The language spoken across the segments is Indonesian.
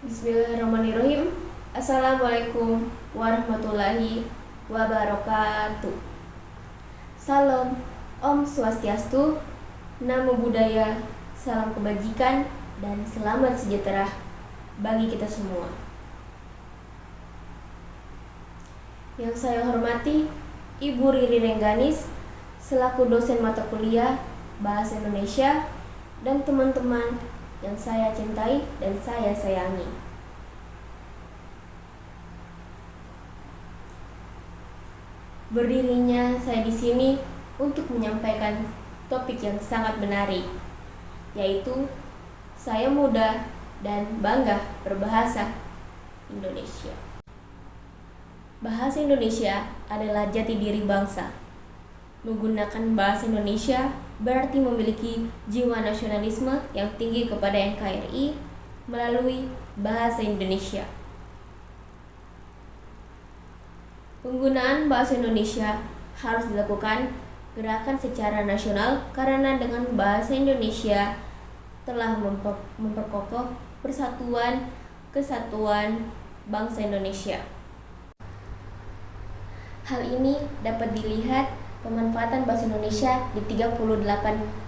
Bismillahirrahmanirrahim. Assalamualaikum warahmatullahi wabarakatuh. Salam, Om Swastiastu, Namo Buddhaya, salam kebajikan, dan selamat sejahtera bagi kita semua. Yang saya hormati Ibu Riri Rengganis selaku dosen mata kuliah Bahasa Indonesia dan teman-teman yang saya cintai dan saya sayangi. Berdirinya saya di sini untuk menyampaikan topik yang sangat menarik, yaitu saya muda dan bangga berbahasa Indonesia. Bahasa Indonesia adalah jati diri bangsa. Menggunakan bahasa Indonesia berarti memiliki jiwa nasionalisme yang tinggi kepada NKRI melalui bahasa Indonesia. Penggunaan bahasa Indonesia harus dilakukan gerakan secara nasional karena dengan bahasa Indonesia telah memperkokoh persatuan kesatuan bangsa Indonesia. Hal ini dapat dilihat pemanfaatan bahasa Indonesia di 38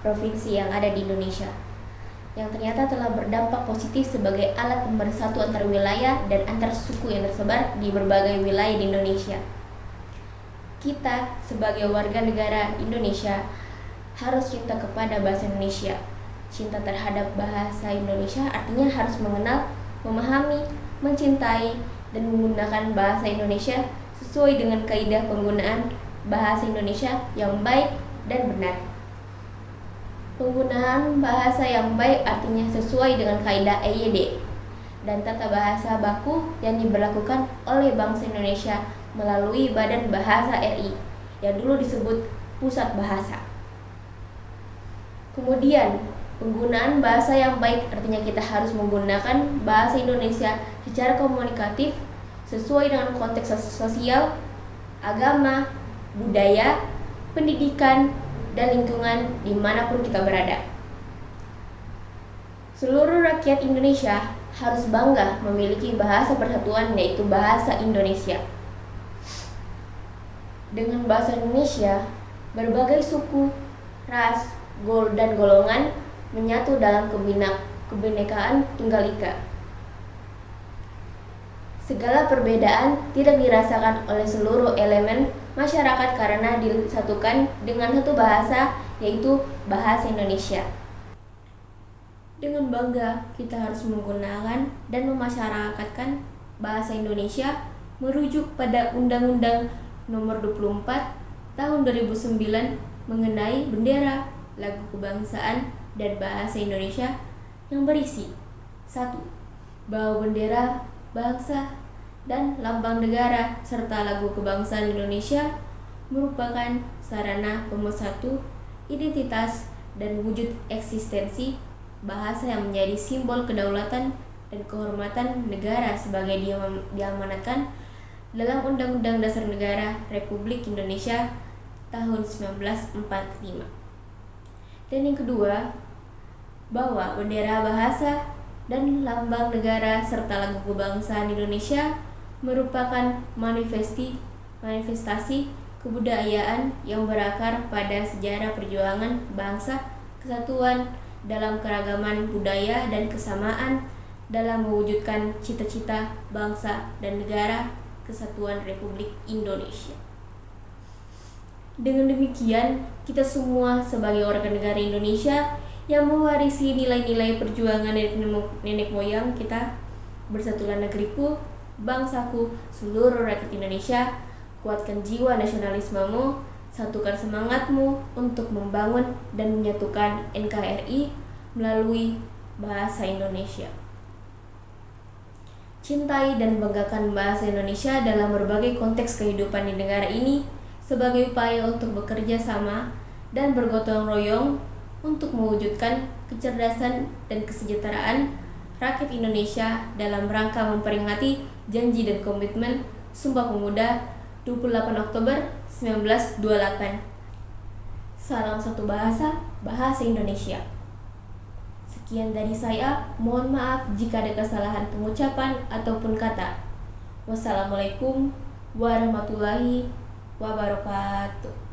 provinsi yang ada di Indonesia, yang ternyata telah berdampak positif sebagai alat pemersatu antar wilayah dan antar suku yang tersebar di berbagai wilayah di Indonesia. Kita sebagai warga negara Indonesia harus cinta kepada bahasa Indonesia. Cinta terhadap bahasa Indonesia artinya harus mengenal, memahami, mencintai, dan menggunakan bahasa Indonesia sesuai dengan kaidah penggunaan bahasa Indonesia yang baik dan benar. Penggunaan bahasa yang baik artinya sesuai dengan kaidah EYD dan tata bahasa baku yang diberlakukan oleh bangsa Indonesia melalui Badan Bahasa RI yang dulu disebut Pusat Bahasa. Kemudian, penggunaan bahasa yang baik artinya kita harus menggunakan bahasa Indonesia secara komunikatif sesuai dengan konteks sosial, agama, budaya, pendidikan, dan lingkungan dimanapun kita berada. Seluruh rakyat Indonesia harus bangga memiliki bahasa persatuan yaitu bahasa Indonesia. Dengan bahasa Indonesia, berbagai suku, ras, dan golongan menyatu dalam kebinekaan Tunggal Ika. Segala perbedaan tidak dirasakan oleh seluruh elemen masyarakat karena disatukan dengan satu bahasa, yaitu bahasa Indonesia. Dengan bangga, kita harus menggunakan dan memasyarakatkan bahasa Indonesia merujuk pada Undang-Undang Nomor 24 Tahun 2009 mengenai bendera, lagu kebangsaan, dan bahasa Indonesia yang berisi 1. Bahwa bendera, bangsa, dan lambang negara serta lagu kebangsaan Indonesia merupakan sarana pemersatu identitas dan wujud eksistensi bahasa yang menjadi simbol kedaulatan dan kehormatan negara sebagai diamanatkan dalam Undang-Undang Dasar Negara Republik Indonesia tahun 1945. Dan yang kedua, bahwa bendera, bahasa, dan lambang negara serta lagu kebangsaan Indonesia merupakan manifestasi kebudayaan yang berakar pada sejarah perjuangan bangsa, kesatuan dalam keragaman budaya dan kesamaan dalam mewujudkan cita-cita bangsa dan negara kesatuan Republik Indonesia. Dengan demikian, kita semua sebagai warga negara Indonesia yang mewarisi nilai-nilai perjuangan nenek moyang kita, bersatulah negeriku, bangsaku, seluruh rakyat Indonesia, kuatkan jiwa nasionalismemu, satukan semangatmu untuk membangun dan menyatukan NKRI melalui bahasa Indonesia. Cintai dan banggakan bahasa Indonesia dalam berbagai konteks kehidupan di negara ini sebagai upaya untuk bekerja sama dan bergotong royong untuk mewujudkan kecerdasan dan kesejahteraan rakyat Indonesia dalam rangka memperingati janji dan komitmen Sumpah Pemuda 28 Oktober 1928. Salam satu bahasa, bahasa Indonesia. Sekian dari saya, mohon maaf jika ada kesalahan pengucapan ataupun kata. Wassalamualaikum warahmatullahi wabarakatuh.